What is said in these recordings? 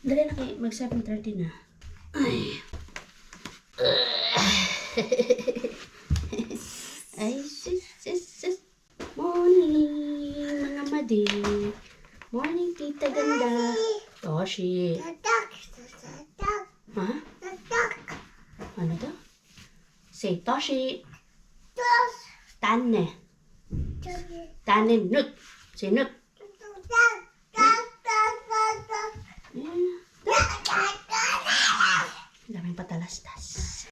Dali na kayo, mag 7:30 na. Ay. Ay, sis. Morning, mga madi. Morning, tita ganda. Toshi. Ha? Ano to? Say Toshi. Tanne. Tanne, nut. Say nut. Daming patalastas.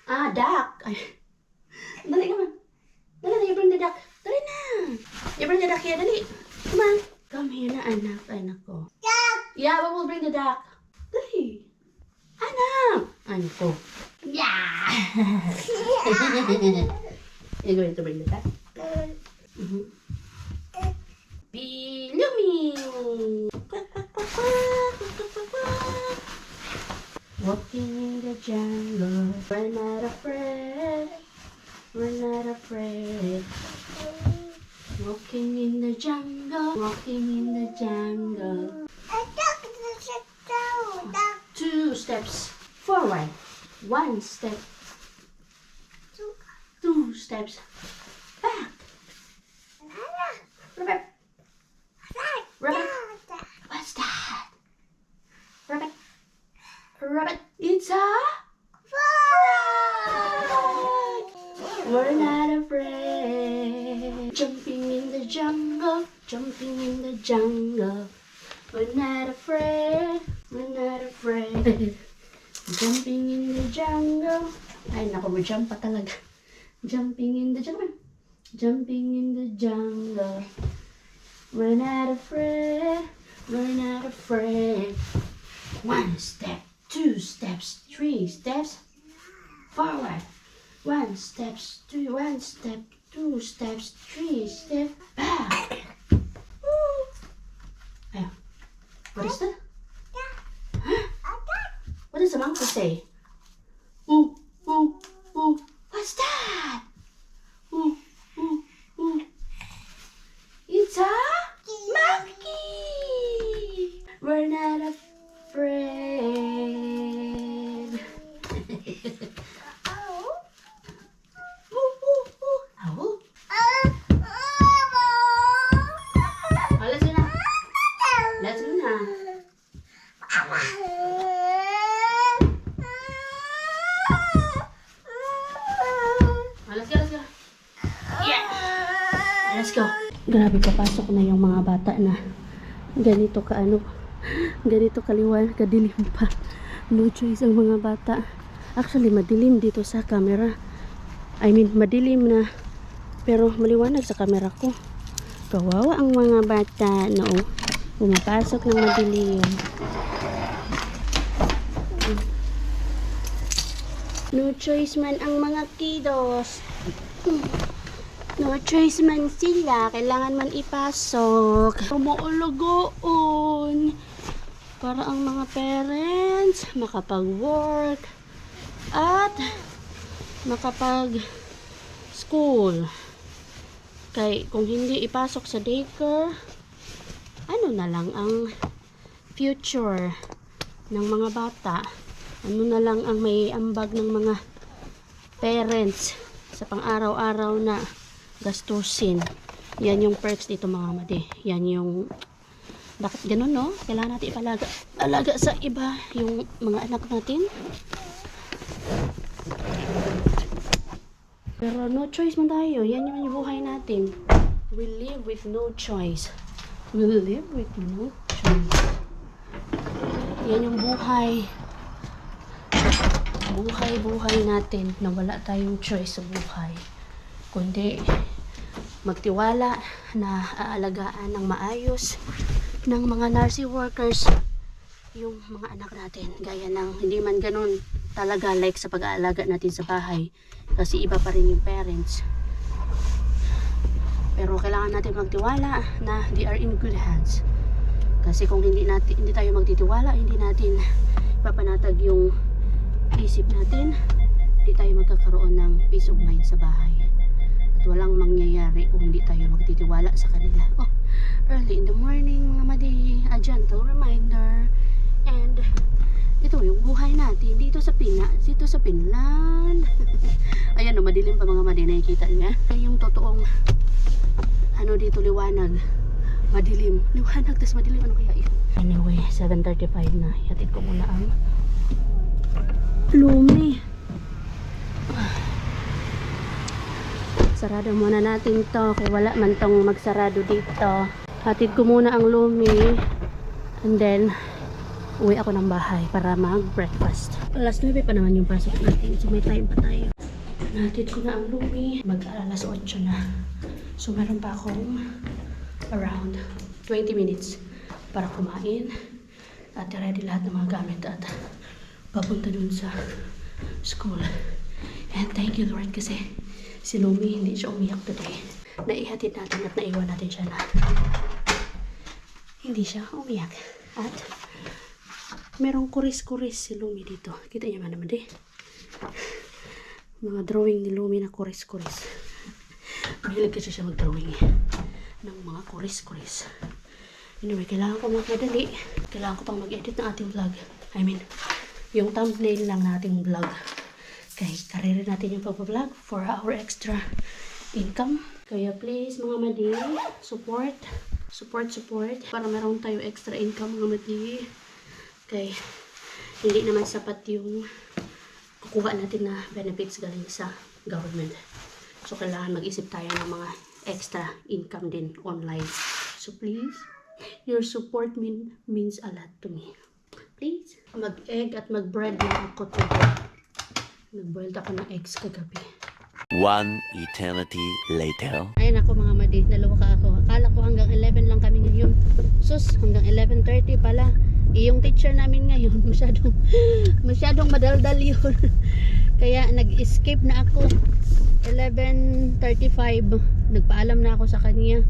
Ah, duck. Ay. Dali naman. Dali, you bring the duck. Dali na. You bring the duck here, dali. Come on. Come here na, anak ko. Yeah, we will bring the duck. Dali. Anak. Anak ko. Yeah. You're going to bring the duck? Pilumi. Walking in the jungle, we're not afraid, we're not afraid. Walking in the jungle, walking in the jungle. 2 steps forward, 1 step, 2 steps back. Rabbit. Rabbit. What's that? Rabbit. Rabbit. It's a frog. We're not afraid. Jumping in the jungle. Jumping in the jungle. We're not afraid. We're not afraid. Jumping in the jungle. Ay, naku, jump pa talaga. Jumping in the jungle. Jumping in the jungle. We're not afraid. We're not afraid. 1 step, 2 steps, 3 steps forward. 1 step, 2 steps, 3 steps back. Woo. Ayan. What is that? Huh? What does the monkey say? Ooh, ooh, ooh. What's that? Ooh, ooh, ooh. It's a monkey. We're not afraid. Let's go na. Let's go na. Let's go. Yeah. Let's go. Grabe, papasok na yung mga bata na ganito kaliwan, kadilim pa. No choice ang mga bata. Actually, madilim dito sa camera. I mean, madilim na. Pero maliwanag sa camera ko. Kawawa ang mga bata, no? Pumapasok ng madilim. No choice man ang mga kiddos. No choice man sila. Kailangan man ipasok. Umuulugoon. Para ang mga parents makapag-work at makapag-school. Kaya kung hindi ipasok sa daycare, ano na lang ang future ng mga bata? Ano na lang ang may ambag ng mga parents sa pang-araw-araw na gastusin. Yan yung perks dito, mga madi. Yan yung bakit ganun, no? Kailangan natin ipalaga sa iba yung mga anak natin. Pero no choice man tayo. Yan yung buhay natin. We live with no choice. We live with no choice. Yan yung buhay natin na wala tayong choice sa buhay. Kundi magtiwala na aalagaan ng maayos ng mga nursing workers yung mga anak natin. Gaya ng hindi man ganun talaga like sa pag-aalaga natin sa bahay. Kasi iba pa rin yung parents. Pero kailangan natin magtiwala na they are in good hands. Kasi kung hindi tayo magtitiwala, hindi natin papanatag yung isip natin, hindi tayo magkakaroon ng peace of mind sa bahay. At walang mangyayari kung hindi tayo magtitiwala sa kanila. Oh, early in the morning, mga madi, a gentle reminder, And ito yung buhay natin dito sa Finland. Ayan o, madilim pa mga madi, nakikita niya. Yung totoong ano dito, liwanag. Madilim. Liwanag, tas madilim. Ano kaya yun? Anyway, 7:35 na. Hatid ko muna ang Lumi. Sarado muna natin to. Kaya wala man tong magsarado dito. Hatid ko muna ang Lumi. And then, uwi ako ng bahay para mag-breakfast. Alas 9 pa naman yung pasok natin. So may time pa tayo. Hatid ko na ang Lumi. Mag-alas 8 na. So meron pa akong around 20 minutes para kumain. At ready lahat ng mga gamit at papunta dun sa school. And thank you Lord kasi si Lumi hindi siya umiyak today. Naihatid natin at naiwan natin siya na hindi siya umiyak. At merong kuris-kuris si Lumi dito. Kita niyo naman di? Mga drawing ni Lumi na kuris-kuris. Mahilig kasi siya mag-drawing ng mga kuris-kuris. Anyway, kailangan ko magmadali. Kailangan ko pang mag-edit ng ating vlog. I mean, yung thumbnail lang nating vlog. Kaya karera natin yung pag-vlog for our extra income. Kaya please mga madi, support para meron tayo extra income mga madi. Kaya hindi naman sapat yung kukuha natin na benefits galing sa government. So kailangan mag-isip tayo ng mga extra income din online. So please, your support means a lot to me. Please, mag-egg at mag-bread lang ako today. Nag-boiled ako ng eggs kagabi. One eternity later. Ayun ako mga madi, naloka ako. Akala ko hanggang 11 lang kami ngayon. Sus, hanggang 11:30 pala. Yung teacher namin ngayon, masyadong madaldal yun. Kaya nag-escape na ako. 11:35, nagpaalam na ako sa kanya.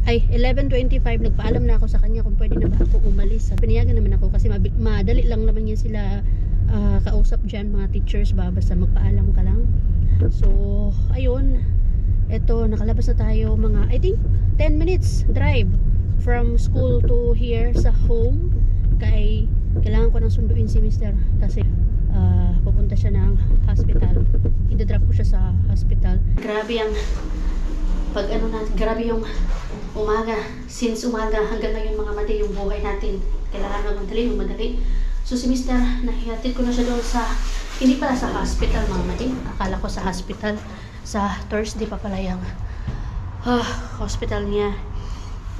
Ay, 11:25, nagpaalam na ako sa kanya kung pwede na ba ako umalis. Pinayagan naman ako kasi madali lang naman yan sila kausap dyan, mga teachers ba, basta magpaalam ka lang. So, ayun. Eto, nakalabas na tayo mga, I think, 10 minutes drive from school to here sa home. Kaya kailangan ko nang sunduin si Mr. kasi pupunta siya ng hospital. Idadrop ko siya sa hospital. Grabe ang grabe yung umaga. Since umaga hanggang ngayon mga madi, yung buhay natin. Kailangan magmadali. So si Mr. nahihatid ko na siya doon sa, hindi pala sa hospital mga madi. Akala ko sa hospital. Sa Thursday pa pala yung hospital niya.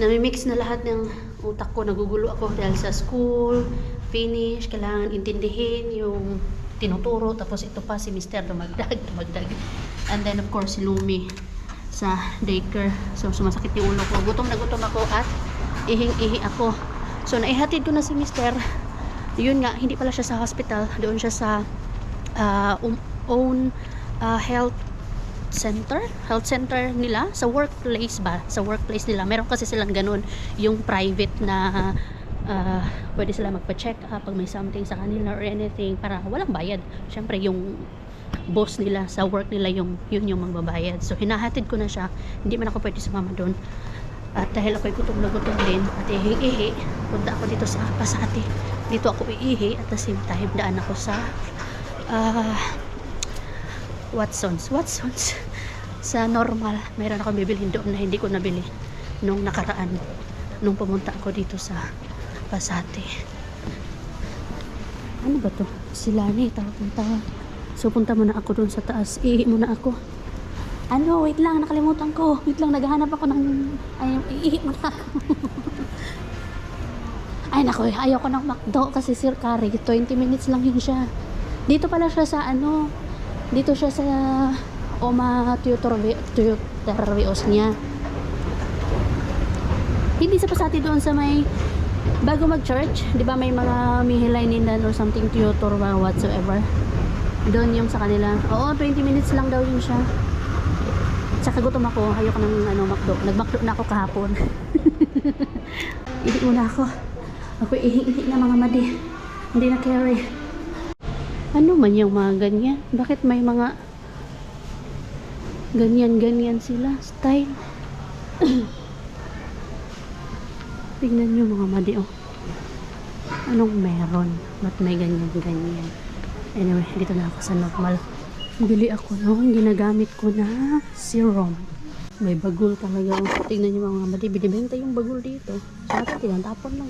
Namimix na lahat ng utak ko. Nagugulo ako dahil sa school, finish, kailangan intindihin yung tinuturo. Tapos ito pa si Mr. dumagdag. And then of course si Lumi sa daycare. So sumasakit yung ulo ko. Gutom na gutom ako at ihing-ihi ako. So naihatid ko na si Mr. Yun nga, hindi pala siya sa hospital. Doon siya sa own health center nila, sa workplace ba? Sa workplace nila. Meron kasi silang ganun, yung private na pwede sila magpa-check up pag may something sa kanila or anything para walang bayad. Syempre yung boss nila sa work nila yun yung magbabayad. So hinahatid ko na siya. Hindi man ako pwede sumama doon. At dahil ako'y gutom na gutom din at ihi-ihi, punta ako dito sa Pasati. Dito ako iihi at the same time daan ako sa Watsons sa normal. Mayroon akong bibilhin doon na hindi ko nabili nung nakaraan nung pumunta ako dito sa Pasati. Ano ba to? Silani, tawag. So punta muna ako doon sa taas. Ihi muna ako. Ano, wait lang, nakalimutan ko. Wait lang, naghahanap ako ng ihi muna ako. Ay nako, ayoko ng McDo kasi Sir Curry, 20 minutes lang yun siya. Dito pala siya sa dito siya sa Oma Tutorvios niya. Hindi sa Pasati doon sa may bago mag-church, di ba may mga Mihilay Nindan or something tutor or whatsoever. Doon yung sa kanila. Oo, 20 minutes lang daw yun siya. Tsaka gutom ako, ayoko ng McDo. Nag-McDo na ako kahapon. Ihi muna ako. Ako ihi na mga madi. Hindi na carry. Ano man yung mga ganyan? Bakit may mga ganyan sila? Style. Tingnan nyo mga madi, oh. Anong meron? Ba't may ganyan-ganyan? Anyway, dito na ako sa normal. Bili ako nung ginagamit ko na serum. May bagul talaga. Tingnan niyo mga madi, binibenta yung bagul dito. Sa atin, tinatapon lang.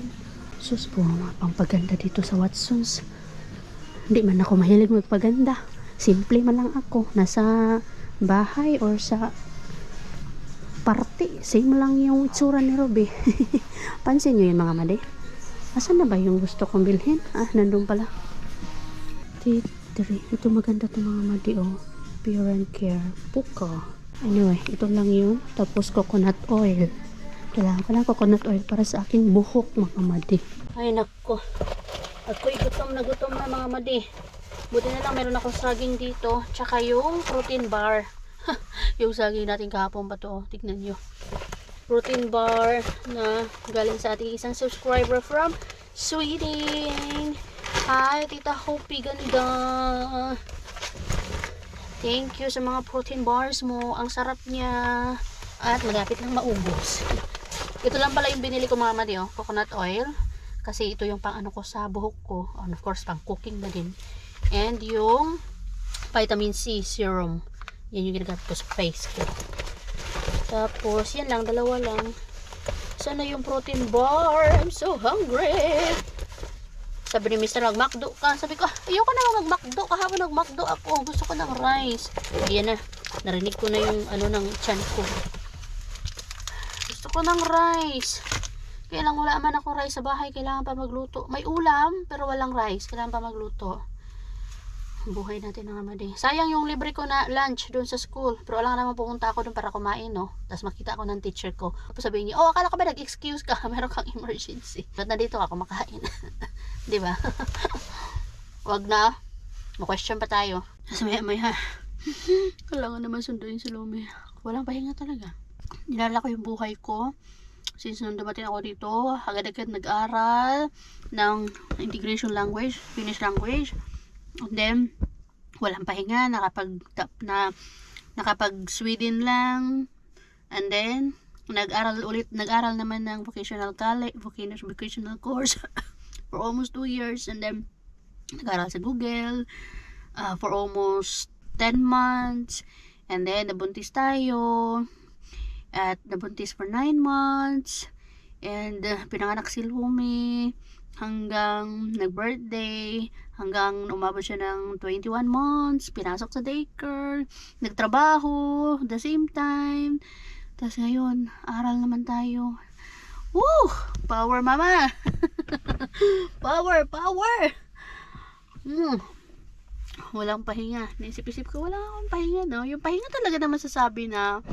Sus po, mga pampaganda dito sa Watsons. Hindi man ako mahilig magpaganda. Simple man lang ako. Nasa bahay or sa party. Same lang yung itsura ni Robby. Pansin nyo yun mga madi? Asan na ba yung gusto kong bilhin? Nandun pala. Ito maganda to mga madi, oh. Pure and Care. Puka. Anyway, ito lang yun. Tapos coconut oil. Kailangan ko lang coconut oil para sa aking buhok mga madi. Ay nako. Ako'y gutom na mga madi. Buti na lang meron akong saging dito. Tsaka yung protein bar. Yung saging natin kahapon pa to. Tignan nyo. Protein bar na galing sa ating isang subscriber from Sweden. Hi, Tita Hopi. Ganda. Thank you sa mga protein bars mo. Ang sarap niya. At malapit lang maubos. Ito lang pala yung binili ko mga madi, oh. Coconut oil. Kasi ito yung pang ano ko sa buhok ko. And of course, pang cooking na din. And yung vitamin C serum. Yan yung ginagamit ko sa face ko. Tapos, yan lang. Dalawa lang. Sana yung protein bar. I'm so hungry. Sabi ni Mr. mag-McDo ka. Sabi ko, ayoko na mag-McDo. Kahapon nag-McDo ako. Gusto ko ng rice. Ayan na. Narinig ko na yung ano ng chan ko. Gusto ko ng rice. Kaya lang wala man ako rice sa bahay. Kailangan pa magluto. May ulam, pero walang rice. Kailangan pa magluto. Buhay natin mga madi. Sayang yung libre ko na lunch doon sa school. Pero wala naman pumunta ako doon para kumain, no? Tapos makita ako ng teacher ko. Tapos sabihin niya, akala ko ba nag-excuse ka? Meron kang emergency. Ba't nandito ka kumakain? Diba? Wag na. Ma-question pa tayo. Tapos maya. Kailangan naman sunduin si Lumi. Walang pahinga talaga. Nilala ko yung buhay ko. Since nung dumating ako dito, agad-agad nag-aral ng integration language, Finnish language. And then, walang pahinga, nakapag-Sweden lang. And then, nag-aral naman ng vocational course for almost 2 years. And then, nag-aral sa Google for almost 10 months. And then, nabuntis tayo. At nabuntis for 9 months. And pinanganak si Lumi hanggang nag-birthday, hanggang umabot siya ng 21 months, pinasok sa daycare, nagtrabaho, the same time. Tapos ngayon, aral naman tayo. Woo! Power mama! Power! Walang pahinga. Naisip-isip ko, wala akong pahinga, no? Yung pahinga talaga naman sasabi na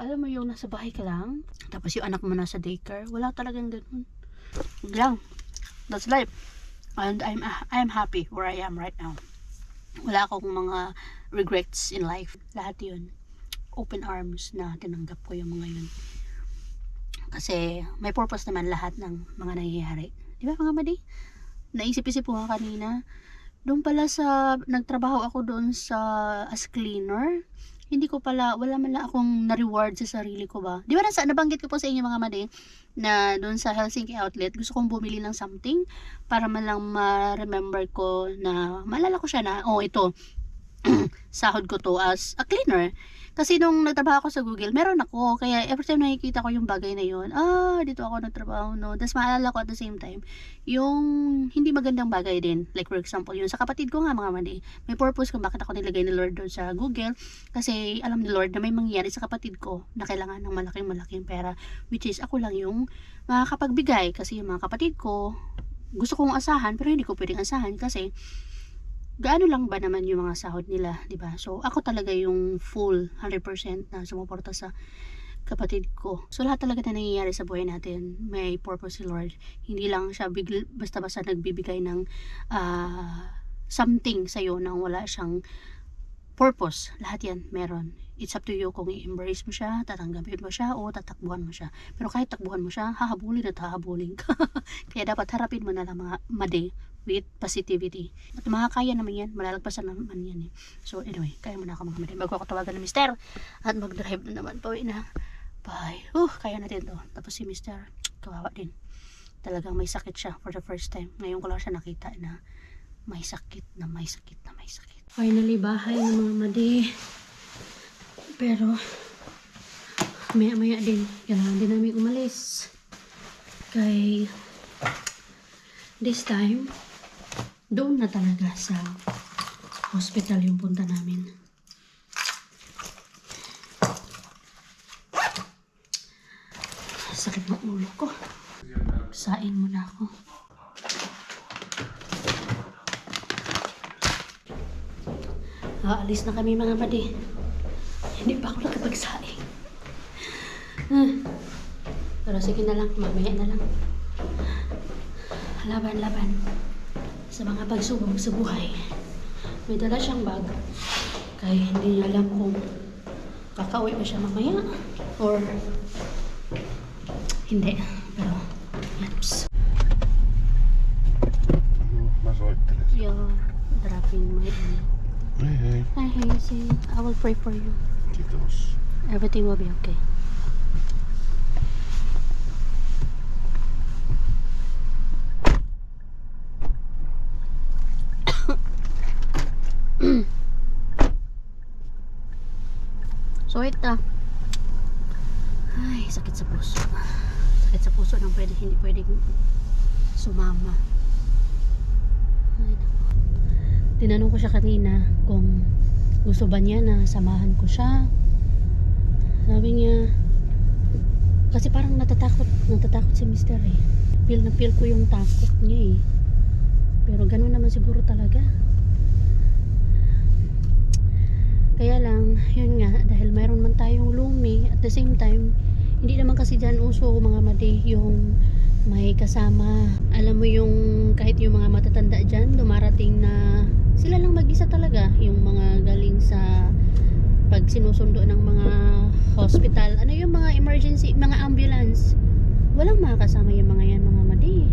alam mo yung nasa bahay ka lang, tapos yung anak mo nasa daycare, wala talagang ganun. Lang. That's life. And I'm happy where I am right now. Wala akong mga regrets in life. Lahat yun. Open arms na tinanggap ko yung mga yun. Kasi may purpose naman lahat ng mga nangyayari. Di ba mga madi? Naisip-isip ko nga kanina, doon pala sa, nagtrabaho ako doon sa as cleaner. Hindi ko pala, wala man lang akong na-reward sa sarili ko ba. Di ba nabanggit ko po sa inyo mga madi, na doon sa Helsinki outlet, gusto kong bumili ng something para man lang ma-remember ko na, maalala ko siya na, ito, sahod ko to as a cleaner. Kasi nung nagtrabaho ako sa Google, meron ako. Kaya every time nakikita ko yung bagay na yun, dito ako nagtrabaho, no. Tapos maalala ko at the same time, yung hindi magandang bagay din. Like for example, yun sa kapatid ko nga mga mali. May purpose kung bakit ako nilagay ni Lord doon sa Google. Kasi alam ni Lord na may mangyayari sa kapatid ko na kailangan ng malaking pera. Which is ako lang yung makakapagbigay. Kasi yung mga kapatid ko, gusto kong asahan, pero hindi ko pwedeng asahan kasi gaano lang ba naman yung mga sahod nila, di ba? So, ako talaga yung full 100% na sumuporta sa kapatid ko. So, lahat talaga na nangyayari sa buhay natin, may purpose si Lord. Hindi lang siya basta-basta nagbibigay ng something sa'yo nang wala siyang purpose. Lahat yan, meron. It's up to you kung i-embrace mo siya, tatanggapin mo siya, o tatakbuhan mo siya. Pero kahit takbuhan mo siya, hahabulin at hahabulin ka. Kaya dapat harapin mo na lang mga madi with positivity. At makakaya naman yan, malalagpasan naman yan eh. So anyway, kaya mo na ako mga madi. Bago ako tawagan ng mister, at mag-drive na naman, pauwi na. Bye. Kaya natin to. Tapos si mister, kawawa din. talagang may sakit siya for the first time. Ngayon ko lang siya nakita na may sakit na may sakit na may sakit. Finally, bahay ng mga madi. Pero, maya-maya din. Kailangan din namin umalis. Kay, this time, doon na talaga sa hospital yung punta namin. Sakit ng ulo ko. Sain muna ako. Aalis na kami mga madi. Hindi pa ako nakapagsaing. Pero sige na lang, mamaya na lang. Laban-laban sa mga pagsubok sa buhay. May dala siyang bag. Kaya hindi niya alam kung kakauwi ba siya mamaya or hindi. Pero, yaps. Mä soittelet. Joo, dropping my email. Hei hei. Hi, Hazy. I will pray for you. Kiitos. Everything will be okay. So, ito. Ay, sakit sa puso. Sakit sa puso nang hindi pwedeng sumama. Ay, naku. Tinanong ko siya kanina kung gusto ba niya na samahan ko siya. Sabi niya, kasi parang natatakot si Mr. eh. Feel na feel ko yung takot niya eh. Pero ganun naman siguro talaga. Kaya lang, yun nga, dahil mayroon man tayong lumi, at the same time, hindi naman kasi dyan uso mga madi yung may kasama. Alam mo yung kahit yung mga matatanda dyan, dumarating na sila lang mag-isa talaga. Yung mga galing sa pag sinusundo ng mga hospital. Ano yung mga emergency, mga ambulance. Walang makakasama yung mga yan mga madi.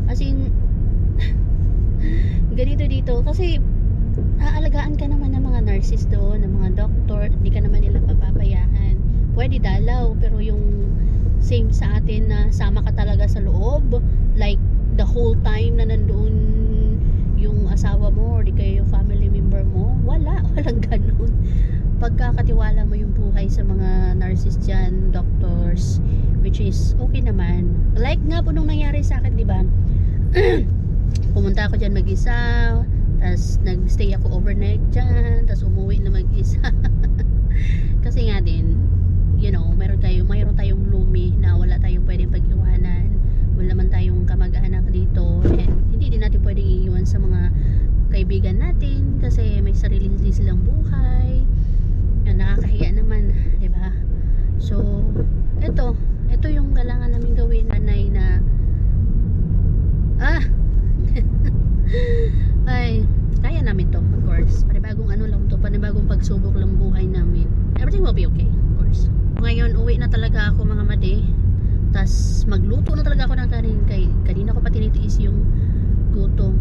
As in, ganito dito. Kasi, aalagaan ka naman ng mga nurses doon, ng mga doctor, hindi ka naman nila papabayaan. Pwede dalaw, pero yung same sa atin na sama ka talaga sa loob, like the whole time na nandoon yung asawa mo or di kayo yung family member mo, walang ganun. Pagkakatiwala mo yung buhay sa mga nurses dyan, doctors, which is okay naman. Like nga po nung nangyari sa akin, di ba? Pumunta ako dyan mag-isa, tas nag-stay ako overnight dyan, tas umuwi na mag-isa. Kasi nga din, you know, mayroon tayong lumi na wala tayong pwedeng pag-iwanan. Wala man tayong kamag-anak dito, and hindi din natin pwedeng iiwan sa mga kaibigan natin kasi may sarili din silang buhay. Yan, nakakahiya naman, di ba? So, ito yung kailangan namin gawin, nanay, na ay, kaya namin to, of course. Panibagong ano lang to, panibagong pagsubok lang buhay namin. Everything will be okay, of course. Ngayon, uwi na talaga ako mga madi. Tas magluto na talaga ako ng kanin. Kanina ko pa tinitiis yung gutom.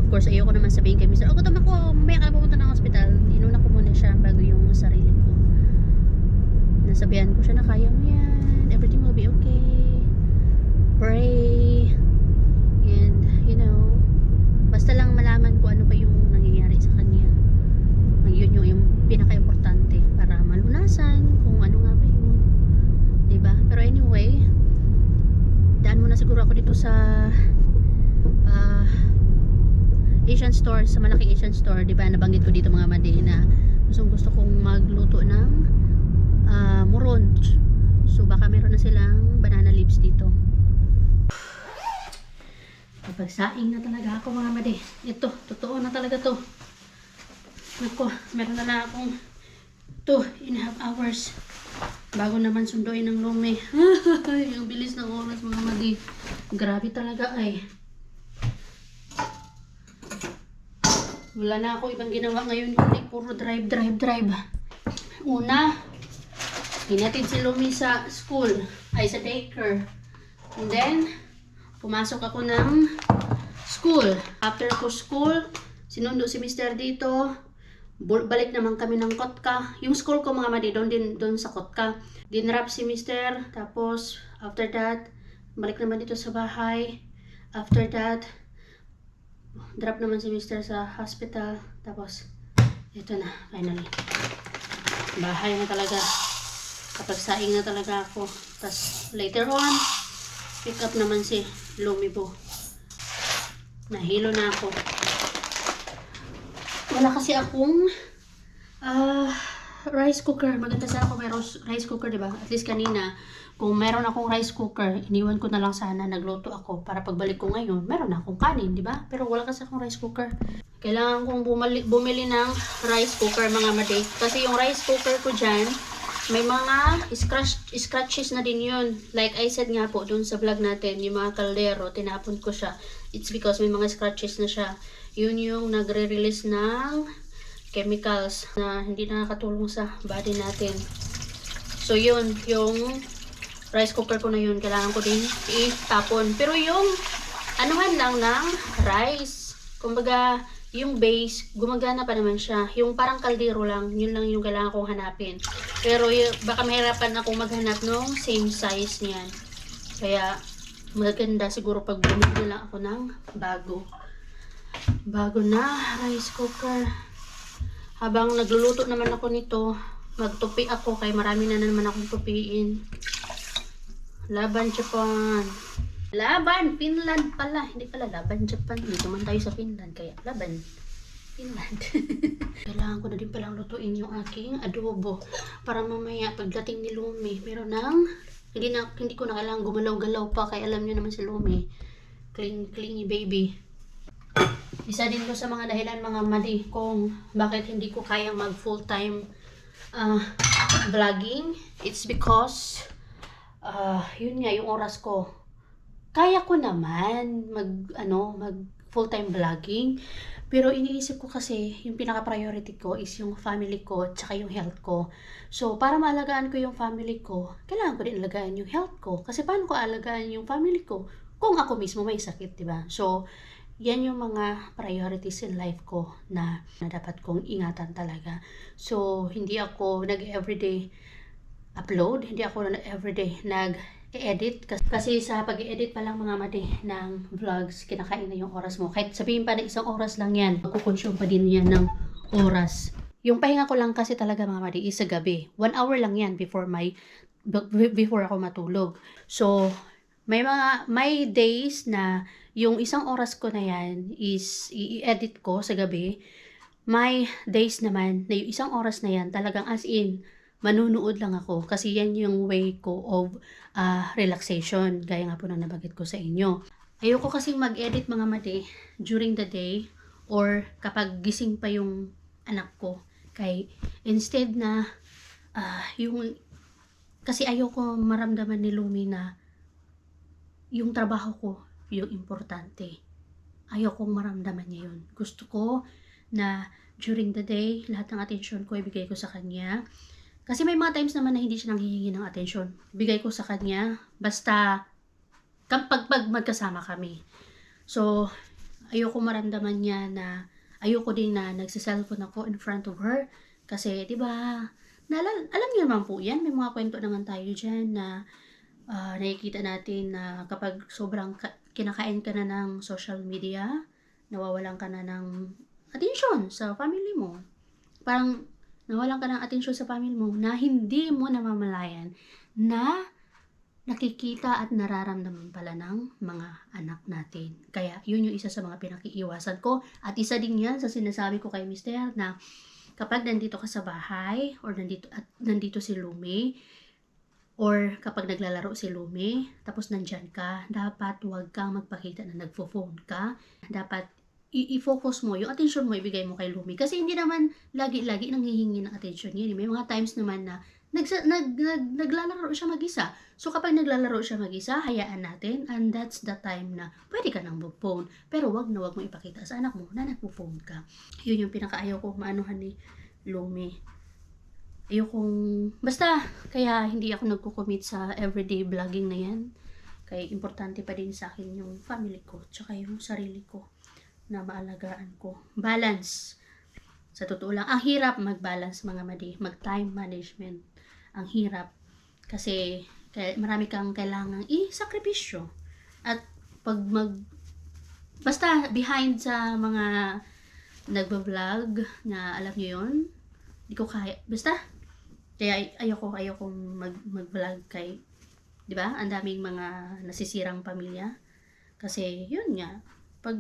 Of course, ayoko naman sabihin kay Mr. Gutom ako, mamaya ka pupunta ng hospital. Inuna ko muna siya bago yung sarili ko. Nasabihan ko siya na kaya mo yan. Everything will be okay. Pray. And, you know, basta lang malaman ko ano ba yung nangyayari sa kanya. Yun yung pinaka-importante para malunasan kung ano nga ba yun. Diba? Pero anyway, daan muna siguro ako dito sa Asian store, sa malaking Asian store. Diba? Nabanggit ko dito mga madi na gusto kong magluto ng muron. So baka meron na silang banana leaves dito. Pagsaing na talaga ako mga madi. Ito, totoo na talaga to. Nako, meron na akong 2.5 hours bago naman sunduin ng lumi. Yung bilis ng oras mga madi. Grabe talaga ay. Wala na ako ibang ginawa ngayon kundi puro drive. Una, hinatid si Lumi sa school, ay sa daycare. And then, pumasok ako ng school. After ko school, sinundo si Mr. dito. Balik naman kami ng Kotka. Yung school ko mga madi, doon sa Kotka. Dinrap si Mr. Tapos, after that, balik naman dito sa bahay. After that, drop naman si Mr. sa hospital. Tapos, ito na, finally. Bahay na talaga. Kapag saing na talaga ako. Tapos, later on, pick up naman si Lumibo. Nahilo na ako. Wala kasi akong rice cooker. Maganda sana kung mayroong rice cooker, diba? At least kanina, kung meron akong rice cooker, iniwan ko na lang sana, nagluto ako para pagbalik ko ngayon, meron na akong kanin, diba? Pero wala kasi akong rice cooker. Kailangan kong bumili ng rice cooker, mga mate. Kasi yung rice cooker ko dyan, may mga scratches na din yun. Like I said nga po, dun sa vlog natin, yung mga kaldero, tinapon ko siya. It's because may mga scratches na siya. Yun yung nagre-release ng chemicals na hindi nakakatulong sa body natin. So yun, yung rice cooker ko na yun, kailangan ko din itapon. Pero yung anuhan lang ng rice, kumbaga yung base, gumagana pa naman siya. Yung parang kaldero lang, yun lang yung kailangan kong hanapin. Pero baka mahirapan akong maghanap ng same size niyan. Kaya maganda siguro pag bumili na lang ako ng bago na rice cooker. Habang nagluluto naman ako nito, magtupi ako kay marami na naman akong tupiin. Laban Japan. Laban Finland pala. Hindi pala laban Japan. Hindi naman tayo sa Finland. Kaya laban Finland. Kailangan ko na din palang lutuin yung aking adobo. Para mamaya pagdating ni Lumi, meron ng hindi ko na kailangan gumalaw-galaw pa. Kaya alam niyo naman si Lumi. Clingy baby. Isa din ko sa mga dahilan, mga mali, kung bakit hindi ko kayang mag full-time vlogging. It's because yun nga, yung oras ko. Kaya ko naman mag full-time vlogging. Pero iniisip ko kasi, yung pinaka-priority ko is yung family ko, tsaka yung health ko. So, para maalagaan ko yung family ko, kailangan ko din alagaan yung health ko. Kasi paano ko alagaan yung family ko kung ako mismo may sakit, diba? So, yan yung mga priorities in life ko na dapat kong ingatan talaga. So, hindi ako nag-everyday upload, hindi ako everyday nag-edit. Kasi sa pag-edit pa lang, mga mati, ng vlogs, kinakain na yung oras mo. Kahit sabihin pa na isang oras lang yan, magkukonsume pa din yan ng oras. Yung pahinga ko lang kasi talaga, mga mati, is sa gabi. 1 hour lang yan before ako matulog. So, may days na yung isang oras ko na yan is i-edit ko sa gabi. May days naman na yung isang oras na yan talagang as in manunood lang ako. Kasi yan yung way ko of relaxation. Gaya nga po na nabanggit ko sa inyo. Ayoko kasi mag-edit, mga mati, during the day or kapag gising pa yung anak ko. Kay instead na kasi ayoko maramdaman ni Lumi na yung trabaho ko yung importante. Ayokong maramdaman niya yun. Gusto ko na during the day, lahat ng attention ko ibigay ko sa kanya. Kasi may mga times naman na hindi siya nanghihingi ng attention. Bigay ko sa kanya basta kapag magkasama kami. So, ayoko maramdaman niya na ayoko din na nagsiselfone ako in front of her. Kasi, di ba, alam niyo naman po yan. May mga kwento naman tayo dyan na nakikita natin na kapag sobrang kinakain ka na ng social media, nawawalan ka na ng attention sa family mo. Parang nawalan ka ng attention sa family mo na hindi mo namamalayan na nakikita at nararamdaman pala ng mga anak natin. Kaya yun yung isa sa mga pinakiiwasan ko. At isa din yan sa sinasabi ko kay Mr. na kapag nandito ka sa bahay or nandito si Lumi, or kapag naglalaro si Lumi, tapos nandyan ka, dapat huwag kang magpakita na nagpo-phone ka. Dapat i-focus mo, yung attention mo, ibigay mo kay Lumi. Kasi hindi naman lagi-lagi nang hihingi ng attention niya. May mga times naman na naglalaro siya mag-isa. So kapag naglalaro siya mag-isa, hayaan natin, and that's the time na pwede ka nang mag-phone. Pero wag na wag mo ipakita sa anak mo na nagpo-phone ka. Yun yung pinakaayaw ko maanuhan ni Lumi. Basta, kaya hindi ako nagko-commit sa everyday vlogging na yan. Kaya importante pa din sa akin yung family ko, tsaka yung sarili ko na maalagaan ko. Balance. Sa totoo lang, ang hirap mag-balance, mga madi. Mag-time management. Ang hirap. Kasi Kaya marami kang kailangang i-sakripisyo. At pag basta behind sa mga nagba-vlog na alam nyo yun, di ko kaya. Basta, kaya ayokong mag-vlog kay, di ba? Ang daming mga nasisirang pamilya. Kasi, yun nga, pag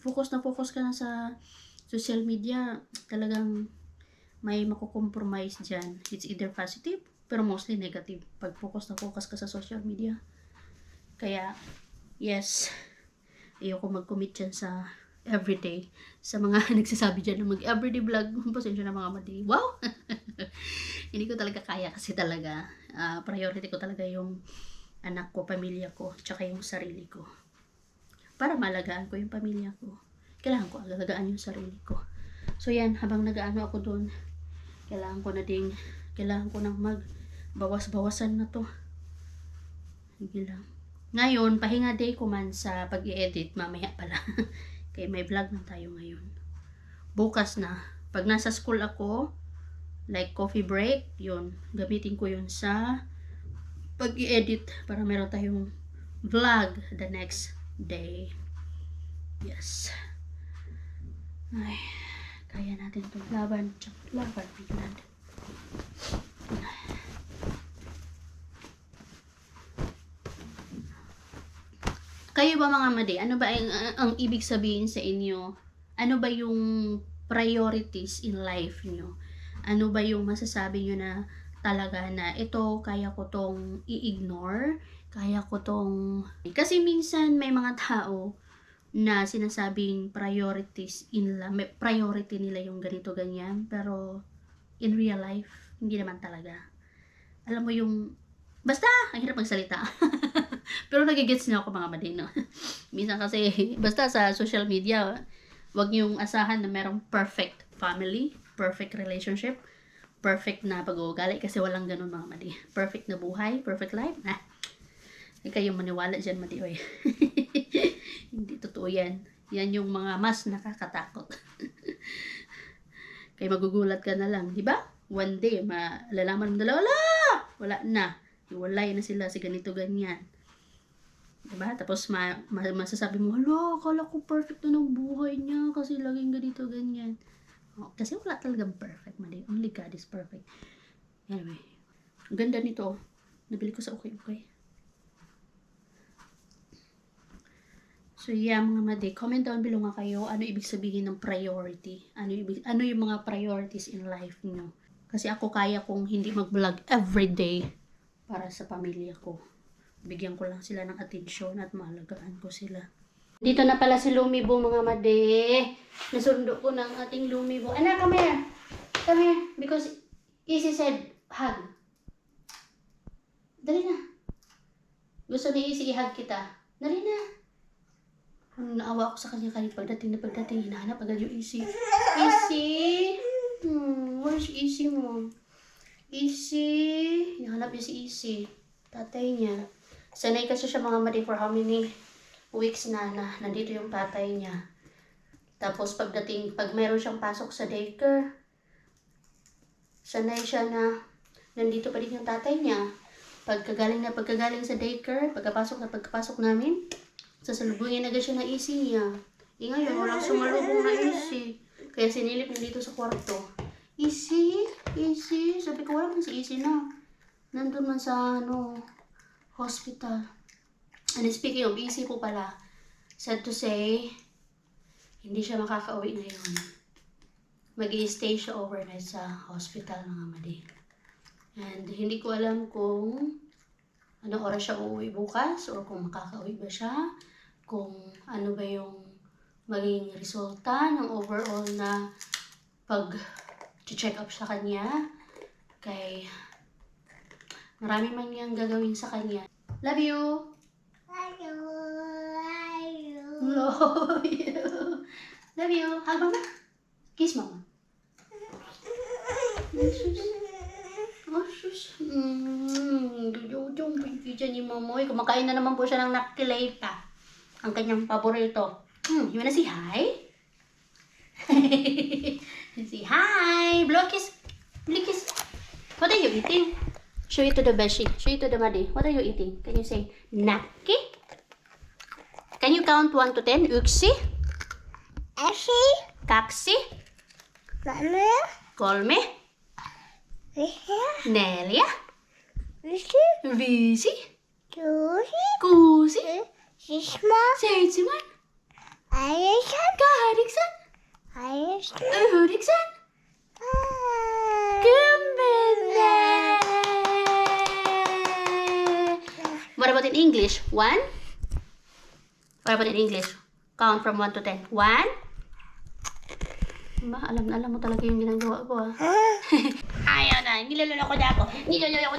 focus ka na sa social media, talagang may makukompromise dyan. It's either positive, pero mostly negative. Pag focus ka sa social media. Kaya, yes, ayoko mag-commit dyan sa everyday. Sa mga nagsasabi dyan na mag-everyday vlog, pasensya na mga madi. Wow! Hindi ko talaga kaya kasi talaga, priority ko talaga yung anak ko, pamilya ko, tsaka yung sarili ko. Para malagaan ko yung pamilya ko, kailangan ko alagaan yung sarili ko. So yan, habang nagaano ako dun, kailangan ko nang magbawas-bawasan na to. Sige lang. Ngayon, pahinga day ko man sa pag-i-edit, mamaya pala. Kaya may vlog na tayo ngayon. Bukas na, pag nasa school ako, like coffee break, yun, gamitin ko yun sa pag-i-edit para meron tayong vlog the next day. Yes. Ay, kaya natin itong laban. Laban, biglan. Kayo ba mga madi, ano ba ang ibig sabihin sa inyo? Ano ba yung priorities in life nyo? Ano ba yung masasabi nyo na talaga na ito, kaya ko tong i-ignore? Kaya ko tong... Kasi minsan may mga tao na sinasabing priorities priority nila yung ganito, ganyan. Pero in real life, hindi naman talaga. Alam mo yung... Basta, ang hirap magsalita. Pero nagigets niyo ako mga madino. Minsan kasi, basta sa social media, wag niyong asahan na merong perfect family, perfect relationship, perfect na pag-uugali kasi walang ganun mga madi. Perfect na buhay, perfect life. Hindi kayong maniwala dyan madi, oy. Hindi totoo yan. Yan yung mga mas nakakatakot. Kaya magugulat ka na lang, di ba? One day, malalaman mo dalawa, wala na. Iwalay na sila si ganito, ganyan. Diba? Tapos masasabi mo, hala, akala ko perfect na ng buhay niya kasi laging ganito, ganyan. Oh, kasi wala talagang perfect, mali. Only God is perfect. Anyway, ang ganda nito. Nabili ko sa okay. So yeah, mga madi, comment down below nga kayo, ano ibig sabihin ng priority? Ano yung mga priorities in life niyo? Kasi ako kaya kong hindi mag-vlog everyday para sa pamilya ko. Bigyan ko lang sila ng atensyon at mahalagaan ko sila. Dito na pala si Lumibo mga madi. Nasundo ko ng ating Lumibo. Anak, come here. Come here. Because Easy said, hug. Dali na. Gusto ni Easy i-hug kita. Dali na. Naawa ako sa kanya kanina pagdating. Hinahanap agad yung Easy. Easy. Where's Easy mo? Easy. Hinahanap niya si Easy. Tatay niya. Sanay kasi siya mga madi for how many weeks na nandito yung tatay niya. Tapos pag meron siyang pasok sa daycare, sanay siya na nandito pa din yung tatay niya. Pagkagaling sa daycare, pagkapasok namin, sasalubungin agad siya na Easy niya. Ngayon, walang sumalubong na Easy. Kaya sinilip niya dito sa kwarto. Easy. Sabi ko, wala man si Easy na. Nandun man sa, hospital. And speaking of Easy po pala, sad to say, hindi siya makaka-uwi ngayon. Mag-i-stay siya overnight sa hospital mga madi. And hindi ko alam kung anong oras siya uuwi bukas or kung makaka-uwi ba siya, kung ano ba yung maging resulta ng overall na pag-check up sa kanya. Kay marami man niyang gagawin sa kanya. Love you! Love you! Love you! Hug mama! Kiss mama! Sus! Yung pizza ni Mamoy. Kumakain na naman po siya ng naktileta. Ang kanyang paborito. You wanna say hi? Say hi! Blow a kiss! Blow a kiss! What are you eating? Show it to the Beshi. Show it to the Madi. What are you eating? Can you say Naki? Can you count 1 to 10? Uksi? Kaksi? Kolme? Neljä? Viisi? Kuusi? 7? 8? 9? 10. What about in English? 1? What about in English? Count from 1 to 10. 1? Ba, alam na alam mo talaga yung ginagawa ko, ah. Ayaw na, nilololo ko na ako. Nilololo ko.